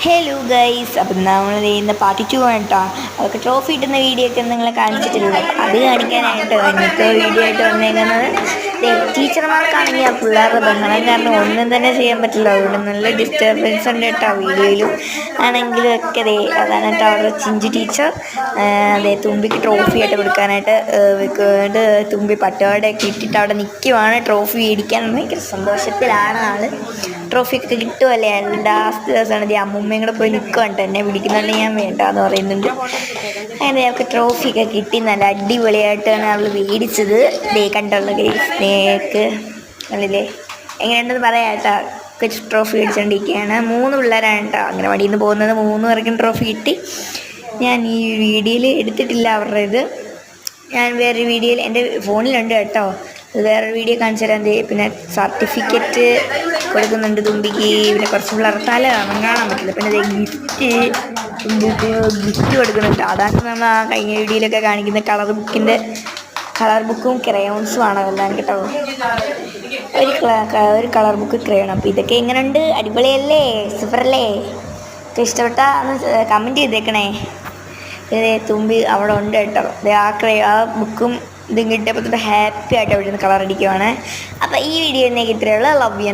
Hello guys, അപ്പം നമ്മൾ ഇന്ന് പാർട്ട് 2 ആണ് കേട്ടോ. അതൊക്കെ ട്രോഫി കിട്ടുന്ന വീഡിയോ ഒക്കെ നിങ്ങളെ കാണിച്ചിട്ടില്ല. അത് കാണിക്കാനായിട്ട് ഇന്നത്തെ വീഡിയോ ആയിട്ട് വന്നേക്കുന്നത് ടീച്ചർമാർക്കാണെങ്കിൽ ആ പിള്ളേരുടെ ബഹളം കാരണം ഒന്നും തന്നെ ചെയ്യാൻ പറ്റില്ല. അതുകൊണ്ട് നല്ല ഡിസ്റ്റർബൻസ് ഉണ്ട് കേട്ടോ. വീഡിയോയിലും ആണെങ്കിലും ഒക്കെ അതാണ് കേട്ടോ അവരുടെ ചിഞ്ചു ടീച്ചർ. തുമ്പിക്ക് ട്രോഫി ആയിട്ട് കൊടുക്കാനായിട്ട് തുമ്പി പട്ടുപാടൊക്കെ ഇട്ടിട്ട് അവിടെ നിൽക്കുവാണ്. ട്രോഫി മേടിക്കാൻ ഭയങ്കര സന്തോഷത്തിലാണ് ആള്. ട്രോഫിയൊക്കെ കിട്ടുമല്ലേ, ലാസ്റ്റ് ദിവസമാണ് അമ്മൂമ്മയും കൂടെ പോയി നിൽക്കുവാണ്ട് എന്നെ പിടിക്കുന്നുണ്ട്, ഞാൻ വേണ്ടാന്ന് പറയുന്നുണ്ട്. അങ്ങനെ അവർക്ക് ട്രോഫിയൊക്കെ കിട്ടി. നല്ല അടിപൊളിയായിട്ടാണ് അവൾ മേടിച്ചത്. കണ്ടുള്ള സ്നേക്ക് അല്ലേ, എങ്ങനെയുണ്ടെന്ന് പറയാം കേട്ടോ. ട്രോഫി മേടിച്ചുകൊണ്ടിരിക്കുകയാണ്. 3 പിള്ളേരാണ് കേട്ടോ അങ്ങനെ വടിയിൽ നിന്ന് പോകുന്നത്. 3 പേർക്കും ട്രോഫി കിട്ടി. ഞാൻ ഈ വീഡിയോയിൽ എടുത്തിട്ടില്ല അവരുടെ ഇത്. ഞാൻ വേറൊരു വീഡിയോയിൽ എൻ്റെ ഫോണിലുണ്ട് കേട്ടോ. അത് വേറൊരു വീഡിയോ കാണിച്ചു തരാൻ. പിന്നെ സർട്ടിഫിക്കറ്റ് കൊടുക്കുന്നുണ്ട് തുമ്പിക്ക്. പിന്നെ കുറച്ച് പിള്ളേർത്താല കാണാൻ പറ്റില്ല. പിന്നെ ഗിഫ്റ്റ് കൊടുക്കുന്നുണ്ട്. അതാണ് നമ്മൾ ആ കഴിഞ്ഞ വീഡിയോയിലൊക്കെ കാണിക്കുന്ന കളർ ബുക്കും ക്രയോൺസും ആണ് അതെല്ലാം കേട്ടോ. ഒരു കളർ ബുക്ക് ക്രയോൺ. അപ്പോൾ ഇതൊക്കെ എങ്ങനെയുണ്ട്? അടിപൊളിയല്ലേ? സൂപ്പറല്ലേ? ഇഷ്ടപ്പെട്ടാ ഒന്ന് കമൻറ്റ് ചെയ്തേക്കണേ. തുമ്പി അവിടെ ഉണ്ട് കേട്ടോ. ആ ബുക്കും ഇതും കിട്ടിയപ്പോൾ തൊട്ട് ഹാപ്പി ആയിട്ട് അവിടെ നിന്ന് കളർ അടിക്കുവാണ്. അപ്പോൾ ഈ വീഡിയോ ഇന്നേക്ക് ഇത്രയേ ഉള്ളൂ. Love you.